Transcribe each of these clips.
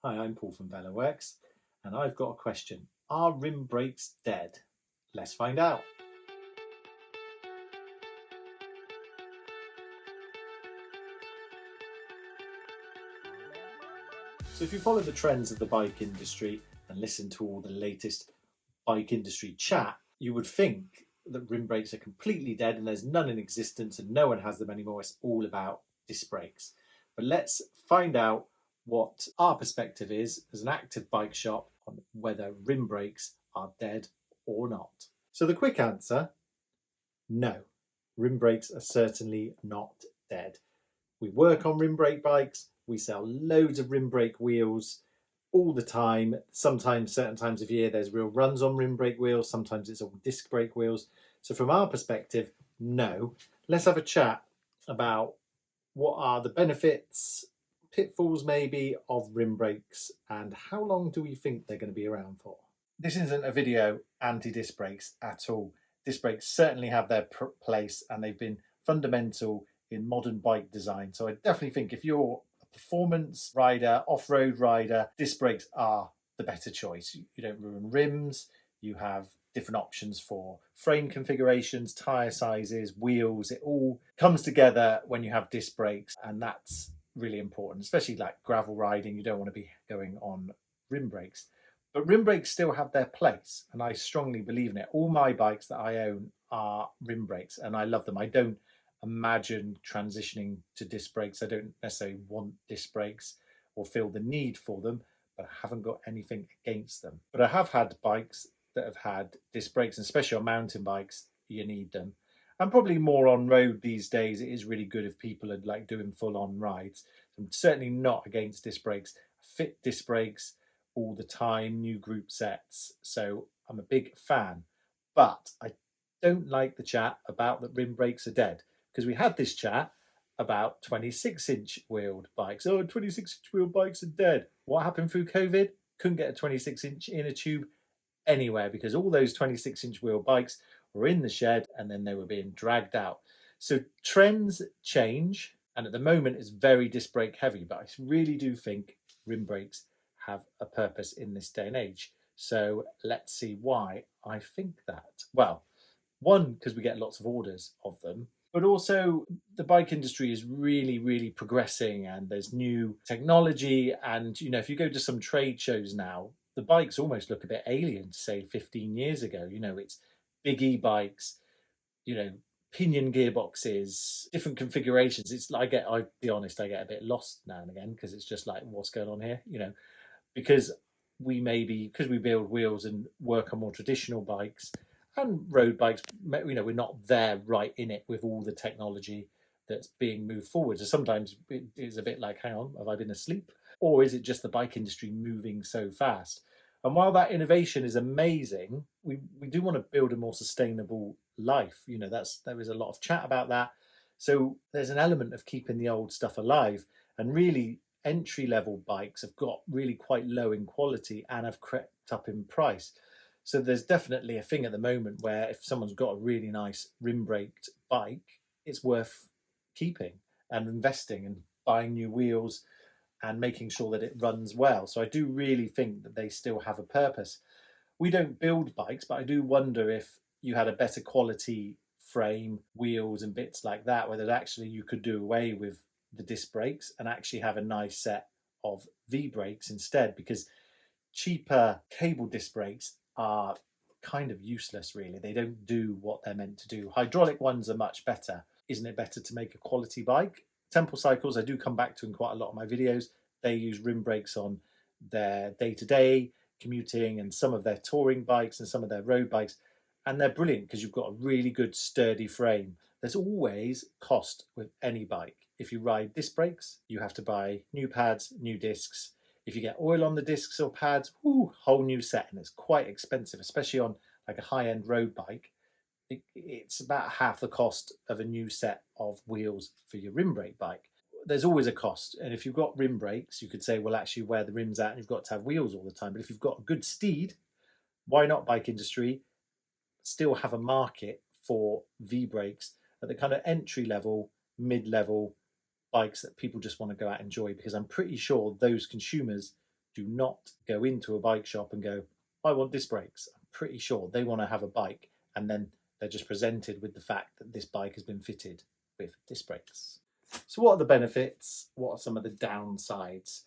Hi, I'm Paul from VeloWorks, and I've got a question. Are rim brakes dead? Let's find out. So if you follow the trends of the bike industry and listen to all the latest bike industry chat, you would think that rim brakes are completely dead and there's none in existence and no one has them anymore. It's all about disc brakes. But let's find out what our perspective is as an active bike shop on whether rim brakes are dead or not. So the quick answer, no, rim brakes are certainly not dead. We work on rim brake bikes, we sell loads of rim brake wheels all the time. Sometimes, certain times of year, there's real runs on rim brake wheels, sometimes it's all disc brake wheels. So from our perspective, no. Let's have a chat about what are the benefits, pitfalls maybe, of rim brakes and how long do we think they're going to be around for. This isn't a video anti-disc brakes at all. Disc brakes certainly have their place and they've been fundamental in modern bike design. So I definitely think if you're a performance rider, off-road rider, disc brakes are the better choice. You don't ruin rims, you have different options for frame configurations, tyre sizes, wheels. It all comes together when you have disc brakes, and that's really important, especially like gravel riding. You don't want to be going on rim brakes. But rim brakes still have their place, and I strongly believe in it. All my bikes that I own are rim brakes, and I love them. I don't imagine transitioning to disc brakes. I don't necessarily want disc brakes or feel the need for them, but I haven't got anything against them. But I have had bikes that have had disc brakes, and especially on mountain bikes, you need them. And probably more on road these days, it is really good if people are like doing full-on rides. I'm certainly not against disc brakes. I fit disc brakes all the time, new group sets, so I'm a big fan. But I don't like the chat about that rim brakes are dead, because we had this chat about 26-inch wheeled bikes. Oh, 26-inch wheeled bikes are dead. What happened through COVID? Couldn't get a 26-inch inner tube anywhere because all those 26-inch wheel bikes were in the shed and then they were being dragged out. So trends change, and at the moment it's very disc brake heavy, but I really do think rim brakes have a purpose in this day and age. So let's see why I think that. Well, one, because we get lots of orders of them, but also the bike industry is really progressing and there's new technology. And, you know, if you go to some trade shows now, the bikes almost look a bit alien to say 15 years ago. You know, it's big e-bikes, you know, pinion gearboxes, different configurations. It's like, I'll be honest, I get a bit lost now and again because it's just like, what's going on here? You know, because because we build wheels and work on more traditional bikes and road bikes, you know, we're not there right in it with all the technology that's being moved forward. So sometimes it is a bit like, hang on, have I been asleep? Or is it just the bike industry moving so fast? And while that innovation is amazing, we do want to build a more sustainable life. You know, there is a lot of chat about that. So there's an element of keeping the old stuff alive. And really, entry level bikes have got really quite low in quality and have crept up in price. So there's definitely a thing at the moment where if someone's got a really nice rim braked bike, it's worth keeping and investing and buying new wheels and making sure that it runs well. So I do really think that they still have a purpose. We don't build bikes, but I do wonder if you had a better quality frame, wheels and bits like that, whether actually you could do away with the disc brakes and actually have a nice set of V brakes instead, because cheaper cable disc brakes are kind of useless really. They don't do what they're meant to do. Hydraulic ones are much better. Isn't it better to make a quality bike? Temple Cycles, I do come back to in quite a lot of my videos. They use rim brakes on their day-to-day commuting and some of their touring bikes and some of their road bikes, and they're brilliant because you've got a really good sturdy frame. There's always cost with any bike. If you ride disc brakes, you have to buy new pads, new discs. If you get oil on the discs or pads, whole new set, and it's quite expensive, especially on like a high-end road bike. It's about half the cost of a new set of wheels for your rim brake bike. There's always a cost, and if you've got rim brakes, you could say, well, actually wear the rims out and you've got to have wheels all the time. But if you've got a good steed, why not, bike industry, still have a market for V brakes at the kind of entry level, mid-level bikes that people just want to go out and enjoy, because I'm pretty sure those consumers do not go into a bike shop and go, I want disc brakes. I'm pretty sure they want to have a bike, and then they're just presented with the fact that this bike has been fitted with disc brakes. So what are the benefits? What are some of the downsides?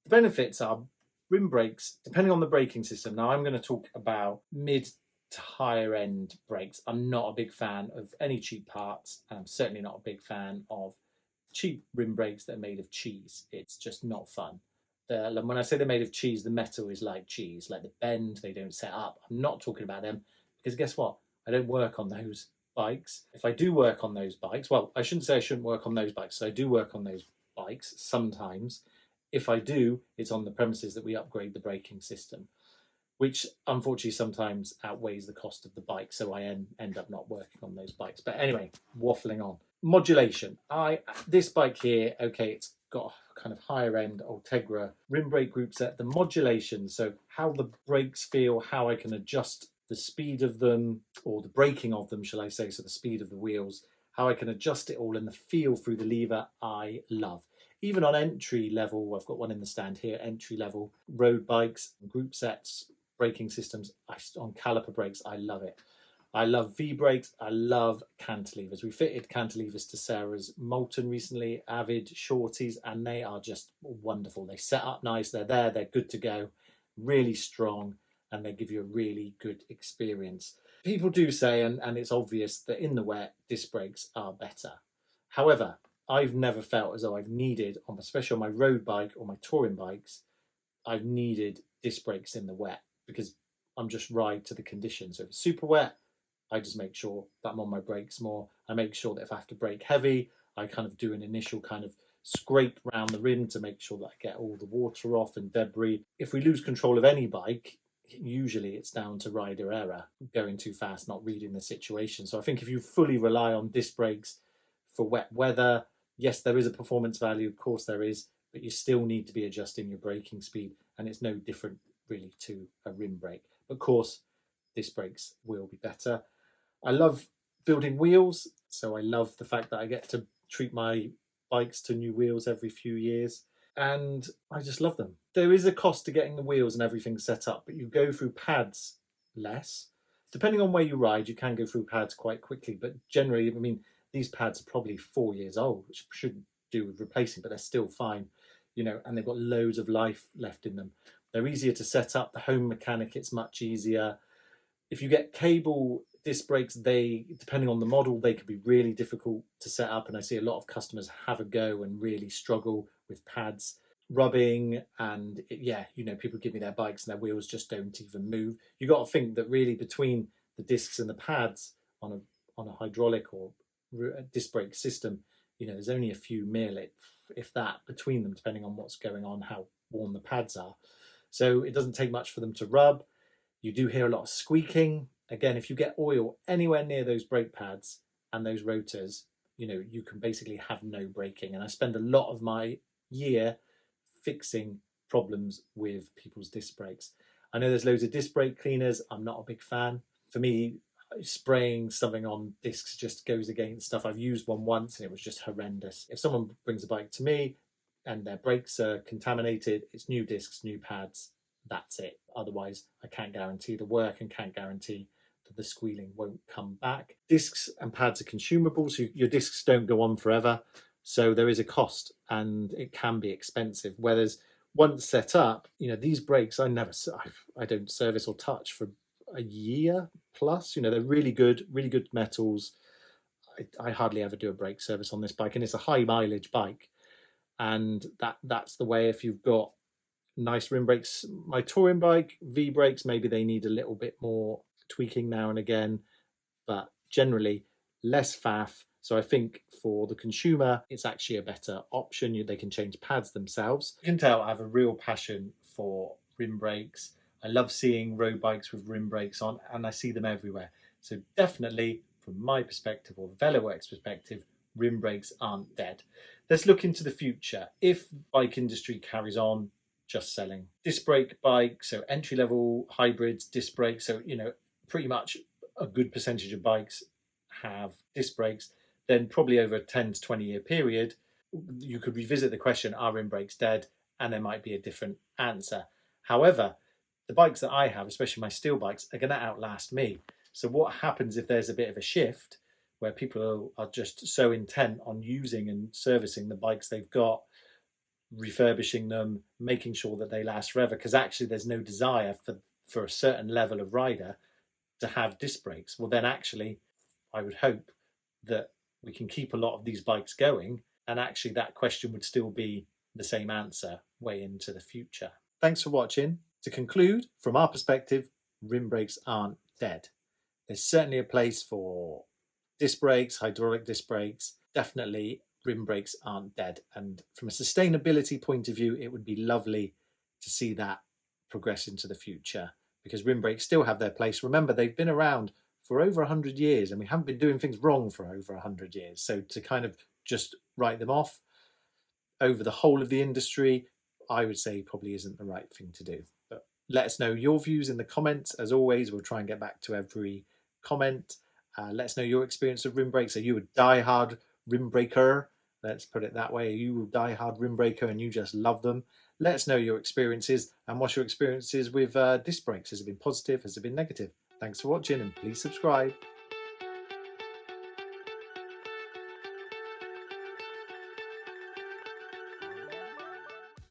The benefits are rim brakes, depending on the braking system. Now I'm going to talk about mid to higher end brakes. I'm not a big fan of any cheap parts, and I'm certainly not a big fan of cheap rim brakes that are made of cheese. It's just not fun. When I say they're made of cheese, the metal is like cheese, like the bend, they don't set up. I'm not talking about them because guess what? I don't work on those bikes. If I do work on those bikes, well, I shouldn't say I shouldn't work on those bikes. So I do work on those bikes sometimes. If I do, it's on the premises that we upgrade the braking system, which unfortunately sometimes outweighs the cost of the bike. So I end up not working on those bikes. But anyway, waffling on. Modulation. This bike here, okay, it's got a kind of higher end Ultegra rim brake group set. The modulation, so how the brakes feel, how I can adjust the speed of them, or the braking of them, shall I say, so the speed of the wheels, how I can adjust it all, and the feel through the lever, I love. Even on entry level, I've got one in the stand here, entry level road bikes, group sets, braking systems, on caliper brakes, I love it. I love V-brakes, I love cantilevers. We fitted cantilevers to Sarah's Molten recently, Avid, Shorties, and they are just wonderful. They set up nice, they're there, they're good to go, really strong, and they give you a really good experience. People do say, and it's obvious, that in the wet, disc brakes are better. However, I've never felt as though I've needed, especially on my road bike or my touring bikes, I've needed disc brakes in the wet because I'm just ride to the conditions. So if it's super wet, I just make sure that I'm on my brakes more. I make sure that if I have to brake heavy, I kind of do an initial kind of scrape around the rim to make sure that I get all the water off and debris. If we lose control of any bike, usually it's down to rider error, going too fast, not reading the situation. So I think if you fully rely on disc brakes for wet weather, yes, there is a performance value, of course there is, but you still need to be adjusting your braking speed, and it's no different really to a rim brake. But of course, disc brakes will be better. I love building wheels, so I love the fact that I get to treat my bikes to new wheels every few years, and I just love them. There is a cost to getting the wheels and everything set up, but you go through pads less. Depending on where you ride, you can go through pads quite quickly, but generally, I mean, these pads are probably 4 years old, which shouldn't do with replacing, but they're still fine, and they've got loads of life left in them. They're easier to set up. The home mechanic, it's much easier. If you get cable disc brakes, depending on the model, they can be really difficult to set up, and I see a lot of customers have a go and really struggle with pads rubbing, and people give me their bikes and their wheels just don't even move. You got to think that really between the discs and the pads on a hydraulic or disc brake system, there's only a few mil, if that, between them, depending on what's going on, how worn the pads are. So it doesn't take much for them to rub. You do hear a lot of squeaking. Again, if you get oil anywhere near those brake pads and those rotors, you can basically have no braking. And I spend a lot of my year fixing problems with people's disc brakes. I know there's loads of disc brake cleaners. I'm not a big fan. For me, spraying something on discs just goes against stuff. I've used one once and it was just horrendous. If someone brings a bike to me and their brakes are contaminated, it's new discs, new pads, that's it. Otherwise, I can't guarantee the work and can't guarantee that the squealing won't come back. Discs and pads are consumable, so your discs don't go on forever. So there is a cost and it can be expensive. Whereas once set up, these brakes I don't service or touch for a year plus. They're really good metals. I hardly ever do a brake service on this bike, and it's a high mileage bike. And that's the way. If you've got nice rim brakes, my touring bike, V brakes, maybe they need a little bit more tweaking now and again, but generally less faff. So I think for the consumer, it's actually a better option. They can change pads themselves. You can tell I have a real passion for rim brakes. I love seeing road bikes with rim brakes on, and I see them everywhere. So definitely, from my perspective or VeloWorks perspective, rim brakes aren't dead. Let's look into the future. If bike industry carries on just selling disc brake bikes, so entry-level hybrids, disc brakes, so pretty much a good percentage of bikes have disc brakes, then probably over a 10 to 20 year period, you could revisit the question, are rim brakes dead? and there might be a different answer. However, the bikes that I have, especially my steel bikes, are going to outlast me. So what happens if there's a bit of a shift where people are just so intent on using and servicing the bikes they've got, refurbishing them, making sure that they last forever, because actually there's no desire for a certain level of rider to have disc brakes? Well, then actually I would hope that we can keep a lot of these bikes going, and actually that question would still be the same answer way into the future. Thanks for watching. To conclude, from our perspective, rim brakes aren't dead. There's certainly a place for disc brakes, hydraulic disc brakes. Definitely rim brakes aren't dead. And from a sustainability point of view, it would be lovely to see that progress into the future, because rim brakes still have their place. Remember, they've been around for over 100 years and we haven't been doing things wrong for over 100 years. So to kind of just write them off over the whole of the industry, I would say probably isn't the right thing to do. But let us know your views in the comments. As always, we'll try and get back to every comment. Let us know your experience of rim brakes. Are you a die-hard rim breaker? Let's put it that way. Are you a die-hard rim breaker and you just love them? Let us know your experiences, and what's your experiences with disc brakes? Has it been positive? Has it been negative? Thanks for watching, and please subscribe.